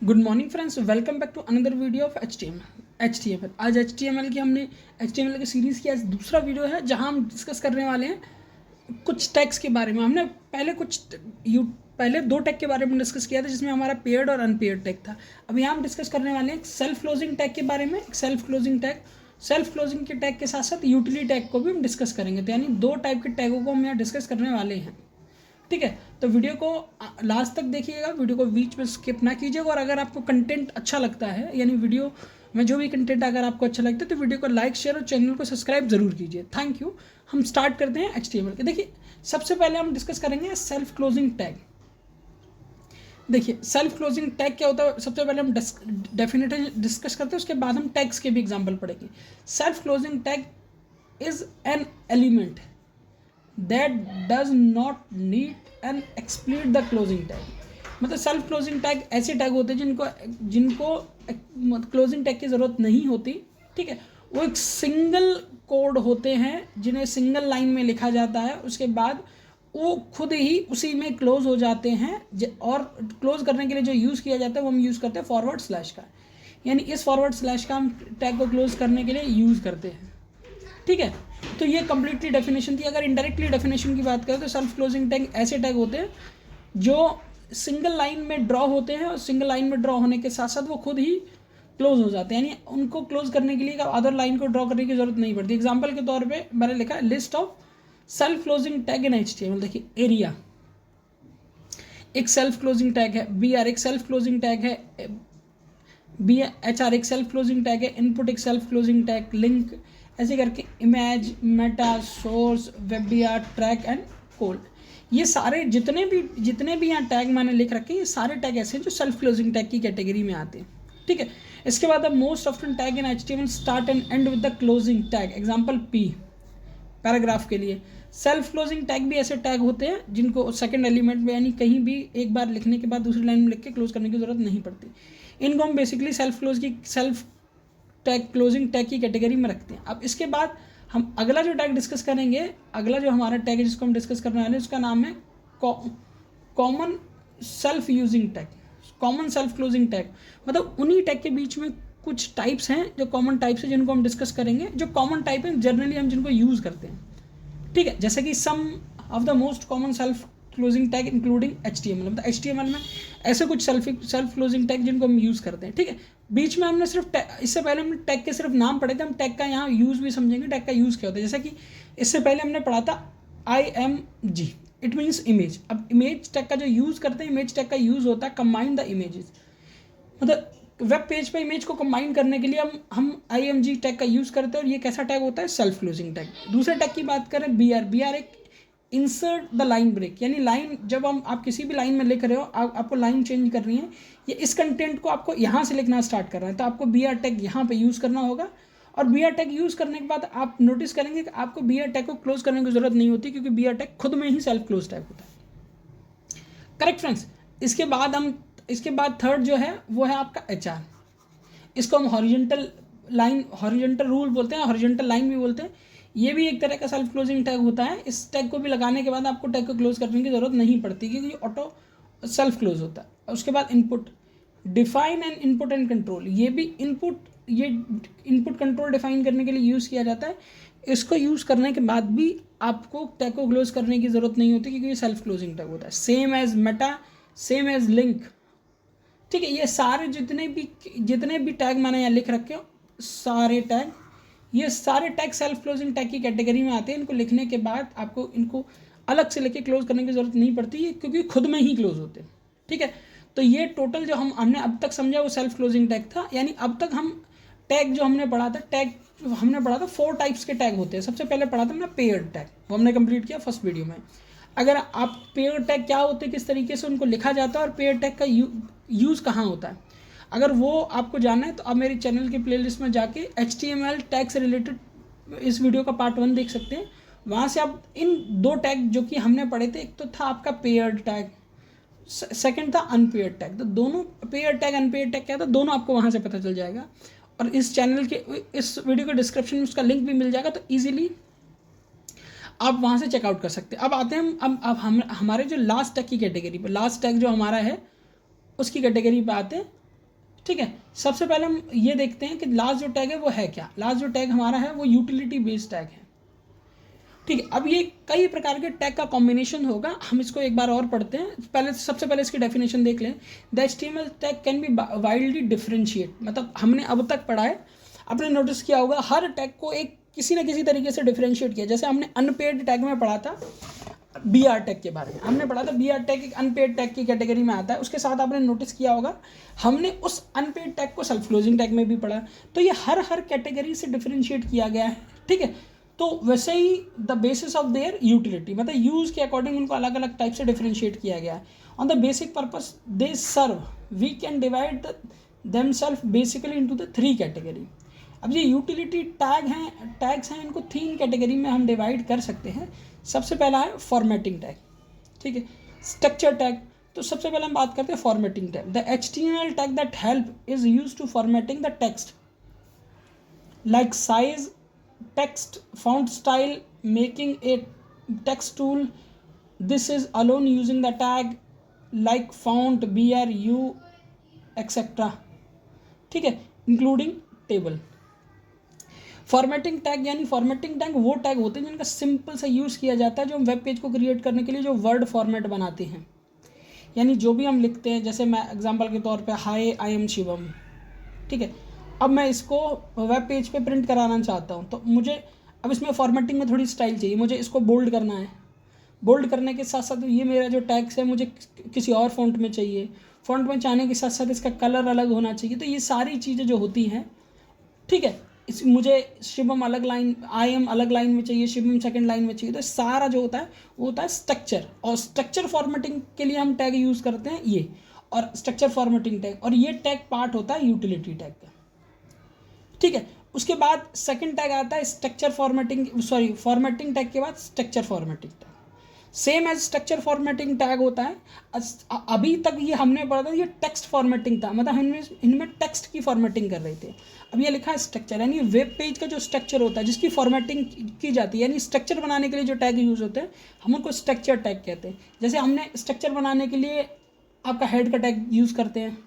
Good morning friends, welcome back to another video of HTML। आज HTML की हमने HTML की सीरीज़ की आज दूसरा वीडियो है जहां हम डिस्कस करने वाले हैं कुछ टैग्स के बारे में। हमने पहले दो टैग के बारे में डिस्कस किया था जिसमें हमारा पेयर्ड और अनपेयर्ड टैग था। अब यहाँ हम डिस्कस करने वाले हैं एक सेल्फ क्लोजिंग टैग के बारे में। एक सेल्फ क्लोजिंग के टैग के साथ साथ यूटिलिटी टैग को भी हम डिस्कस करेंगे। तो यानी दो टाइप के टैगों को हम यहाँ डिस्कस करने वाले हैं। ठीक है, तो वीडियो को लास्ट तक देखिएगा, वीडियो को बीच में स्किप ना कीजिएगा। और अगर आपको कंटेंट अच्छा लगता है, यानी वीडियो में जो भी कंटेंट अगर आपको अच्छा लगता है तो वीडियो को लाइक, शेयर और चैनल को सब्सक्राइब जरूर कीजिए। Thank you. हम स्टार्ट करते हैं HTML के। देखिए, सबसे पहले हम डिस्कस करेंगे सेल्फ क्लोजिंग टैग। देखिए, सेल्फ क्लोजिंग टैग क्या होता है, सबसे पहले हम डेफिनेटली डिस्कस करते हैं, उसके बाद हम टैग्स के भी एग्जाम्पल पढ़ेंगे। Self closing tag is an element that does not need an explicit the closing tag। मतलब सेल्फ क्लोजिंग टैग ऐसे टैग होते हैं जिनको क्लोजिंग टैग की ज़रूरत नहीं होती। ठीक है, वो एक सिंगल कोड होते हैं जिन्हें सिंगल लाइन में लिखा जाता है, उसके बाद वो खुद ही उसी में क्लोज हो जाते हैं। और क्लोज करने के लिए जो यूज़ किया जाता है वो हम यूज़ करते हैं फॉरवर्ड स्लैश का। यानी इस फॉरवर्ड स्लैश का हम टैग को क्लोज करने के लिए यूज़ करते हैं। ठीक है, तो ये कंप्लीटली डेफिनेशन थी। अगर इनडायरेक्टली डेफिनेशन की बात करें तो सेल्फ क्लोजिंग टैग ऐसे टैग होते हैं जो सिंगल लाइन में ड्रॉ होते हैं और सिंगल लाइन में ड्रॉ होने के साथ साथ वो खुद ही क्लोज हो जाते हैं। यानी उनको क्लोज करने के लिए अदर लाइन को ड्रॉ करने की जरूरत नहीं पड़ती। एग्जाम्पल के तौर पे मैंने लिखा है list of self closing tag in HTML। देखिए, एरिया एक सेल्फ क्लोजिंग टैग है, BR एक सेल्फ क्लोजिंग टैग है, HR एक सेल्फ क्लोजिंग टैग है, इनपुट एक सेल्फ क्लोजिंग टैग, लिंक ऐसे करके इमेज, मेटा, सोर्स, वेबियर, ट्रैक एंड कोड, ये सारे जितने भी यहाँ टैग मैंने लिख रखे हैं, ये सारे टैग ऐसे हैं जो सेल्फ क्लोजिंग टैग की कैटेगरी में आते हैं। ठीक है, इसके बाद अब most often tag in HTML start and and with the closing tag. Example P paragraph के लिए। सेल्फ क्लोजिंग टैग भी ऐसे टैग होते हैं जिनको सेकंड एलिमेंट में यानी कहीं भी एक बार लिखने के बाद दूसरी लाइन में लिख के क्लोज करने की जरूरत नहीं पड़ती। इनको हम basically self tag closing tag की कैटेगरी में रखते हैं। अब इसके बाद हम अगला जो टैग डिस्कस करेंगे, अगला जो हमारा टैग है जिसको हम डिस्कस करने वाले हैं, उसका नाम है common self using tag, common self closing tag. मतलब उन्हीं टैग के बीच में कुछ टाइप्स हैं जो कॉमन टाइप्स हैं जिनको हम डिस्कस करेंगे। जो कॉमन टाइप है जनरली हम जिनको यूज़ करते हैं। ठीक है, जैसे कि some of the most common self closing tag including HTML। मतलब HTML में ऐसे कुछ सेल्फ क्लोजिंग टैग जिनको हम यूज़ करते हैं। ठीक है, बीच में हमने सिर्फ इससे पहले हमने टैग के सिर्फ नाम पढ़े थे, हम टैग का यहाँ यूज़ भी समझेंगे। टैग का यूज़ क्या होता है, जैसे कि इससे पहले हमने पढ़ा था IMG, इट मीन्स इमेज। अब इमेज टैग का जो यूज़ करते हैं, इमेज टैग का यूज़ होता है कंबाइन द इमेजेस। मतलब वेब पेज पे इमेज को कंबाइन करने के लिए हम IMG टैग का यूज़ करते हैं, और ये कैसा टैग होता है, सेल्फ क्लोजिंग टैग। दूसरे टैग की बात करें BR एक इंसर्ट द लाइन ब्रेक। यानी लाइन जब आप किसी भी लाइन में लिख रहे हो, आपको लाइन चेंज करनी है, ये इस कंटेंट को आपको यहाँ से लिखना स्टार्ट करना है, तो आपको BR टैग यहाँ पे यूज़ करना होगा। और BR टैग यूज़ करने के बाद आप नोटिस करेंगे कि आपको BR टैग को क्लोज करने की जरूरत नहीं होती, क्योंकि BR टैग खुद में ही सेल्फ क्लोज टैग होता है। Correct friends. इसके बाद थर्ड जो है वो है आपका HR। इसको हम हॉरिजॉन्टल रूल बोलते हैं, हॉरिजॉन्टल लाइन भी बोलते हैं। ये भी एक तरह का सेल्फ क्लोजिंग टैग होता है। इस टैग को भी लगाने के बाद आपको टैग को क्लोज करने की ज़रूरत नहीं पड़ती, क्योंकि ऑटो सेल्फ क्लोज होता है। उसके बाद input, define and input and control. ये इनपुट कंट्रोल डिफाइन करने के लिए यूज़ किया जाता है। इसको यूज़ करने के बाद भी आपको टैग को क्लोज करने की ज़रूरत नहीं होती, क्योंकि ये सेल्फ क्लोजिंग टैग होता है। Same as meta, same as link. ठीक है, ये सारे जितने भी टैग मैंने यहाँ लिख रखे हो, ये सारे टैग सेल्फ क्लोजिंग टैग की कैटेगरी में आते हैं। इनको लिखने के बाद आपको इनको अलग से लेके क्लोज करने की जरूरत नहीं पड़ती है, क्योंकि खुद में ही क्लोज होते हैं। ठीक है, तो ये टोटल जो हमने अब तक समझा वो सेल्फ क्लोजिंग टैग था। यानी अब तक हम टैग जो हमने पढ़ा था 4 टाइप्स के टैग होते हैं। सबसे पहले पढ़ा था हमने पेयर्ड टैग, वो हमने कंप्लीट किया फर्स्ट वीडियो में। अगर आप पेयर्ड टैग क्या होते हैं, किस तरीके से उनको लिखा जाता है, और पेयर्ड टैग का यूज़ कहाँ होता है, अगर वो आपको जानना है तो आप मेरे चैनल के प्लेलिस्ट में जाके HTML टैग से रिलेटेड इस वीडियो का पार्ट 1 देख सकते हैं। वहाँ से आप इन 2 टैग जो कि हमने पढ़े थे, एक तो था आपका पेयर्ड टैग, सेकंड था अनपेयर्ड टैग। तो दोनों पेयर्ड टैग अनपेयर्ड टैग क्या था, दोनों आपको वहाँ से पता चल जाएगा। और इस चैनल के इस वीडियो के डिस्क्रिप्शन में उसका लिंक भी मिल जाएगा, तो ईजिली आप वहाँ से चेकआउट कर सकते हैं। अब आते हैं हम हमारे जो लास्ट टैग की कैटेगरी पर, लास्ट टैग जो हमारा है उसकी कैटेगरी पे आते हैं, ठीक है, सबसे पहले हम ये देखते हैं कि लास्ट जो टैग है वो है क्या। लास्ट जो टैग हमारा है वो यूटिलिटी बेस्ड टैग है। ठीक है, अब ये कई प्रकार के टैग का कॉम्बिनेशन होगा, हम इसको एक बार और पढ़ते हैं। सबसे पहले इसकी डेफिनेशन देख लें। The HTML tag can be widely differentiate, मतलब हमने अब तक पढ़ा है, आपने नोटिस किया होगा हर टैग को एक किसी न किसी तरीके से डिफरेंशिएट किया। जैसे हमने अनपेड टैग में पढ़ा था BR टैग के बारे में, हमने पढ़ा था BR टैग एक अनपेड टैग की कैटेगरी में आता है। उसके साथ आपने नोटिस किया होगा हमने उस अनपेड टैग को सेल्फ क्लोजिंग टैग में भी पढ़ा। तो ये हर कैटेगरी से डिफरेंशिएट किया गया है। ठीक है, तो वैसे ही the basis of their utility, मतलब यूज़ के अकॉर्डिंग उनको अलग अलग टाइप से डिफरेंशिएट किया गया है। On the basic purpose they serve we can divide them self basically into the 3 category. अब ये यूटिलिटी टैग्स हैं, इनको 3 कैटेगरी में हम डिवाइड कर सकते हैं। सबसे पहला है फॉर्मेटिंग टैग, ठीक है, स्ट्रक्चर टैग। तो सबसे पहले हम बात करते हैं formatting tag. The HTML tag that help is use to formatting the text like size, text, font style, making a text tool. This is alone using the tag like font, BRU, etc. ठीक है, including table. Formatting tag यानी formatting tag वो tag होते हैं जिनका simple सा use किया जाता है, जो हम वेब पेज को क्रिएट करने के लिए जो वर्ड फॉर्मेट बनाते हैं। यानी जो भी हम लिखते हैं, जैसे मैं एग्जांपल के तौर पे हाय आई एम शिवम, ठीक है, अब मैं इसको वेब पेज पे प्रिंट कराना चाहता हूँ, तो मुझे अब इसमें फॉर्मेटिंग में थोड़ी स्टाइल चाहिए। मुझे इसको बोल्ड करना है, बोल्ड करने के साथ साथ ये मेरा जो टैक्स है मुझे किसी और फ़ॉन्ट में चाहिए, फ़ॉन्ट में चाहने के साथ साथ इसका कलर अलग होना चाहिए। तो ये सारी चीज़ें जो होती हैं, ठीक है, मुझे शिवम अलग लाइन, आई एम अलग लाइन में चाहिए, शिवम सेकंड लाइन में चाहिए। तो सारा जो होता है वो होता है स्ट्रक्चर, और स्ट्रक्चर फॉर्मेटिंग के लिए हम टैग यूज़ करते हैं ये, और स्ट्रक्चर फॉर्मेटिंग टैग, और ये टैग पार्ट होता है यूटिलिटी टैग का। ठीक है, उसके बाद सेकंड टैग आता है स्ट्रक्चर फॉर्मेटिंग टैग के बाद structure formatting tag. Same as structure formatting tag होता है। अभी तक ये हमने पढ़ा था, ये टेक्स्ट फॉर्मेटिंग था, मतलब हम इनमें टेक्स्ट की फॉर्मेटिंग कर रहे थे। अब ये लिखा है स्ट्रक्चर, यानी वेब पेज का जो स्ट्रक्चर होता है जिसकी फॉर्मेटिंग की जाती है, यानी स्ट्रक्चर बनाने के लिए जो टैग यूज़ होते हैं हम उनको स्ट्रक्चर टैग कहते हैं। जैसे हमने स्ट्रक्चर बनाने के लिए आपका हेड का टैग यूज़ करते हैं,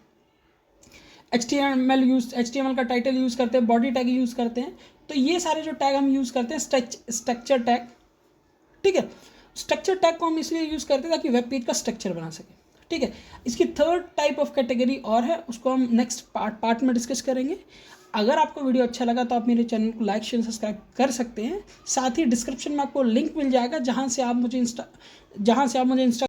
HTML का टाइटल यूज़ करते हैं, बॉडी टैग यूज़ करते हैं। तो ये सारे जो टैग हम यूज़ करते हैं स्ट्रक्चर टैग। ठीक है, स्ट्रक्चर टैग को हम इसलिए यूज़ करते हैं ताकि वेब पेज का स्ट्रक्चर बना सके। ठीक है, इसकी थर्ड टाइप ऑफ कैटेगरी और है, उसको हम नेक्स्ट पार्ट में डिस्कस करेंगे। अगर आपको वीडियो अच्छा लगा तो आप मेरे चैनल को लाइक शेयर सब्सक्राइब कर सकते हैं। साथ ही डिस्क्रिप्शन में आपको लिंक मिल जाएगा जहाँ से आप मुझे इंस्टा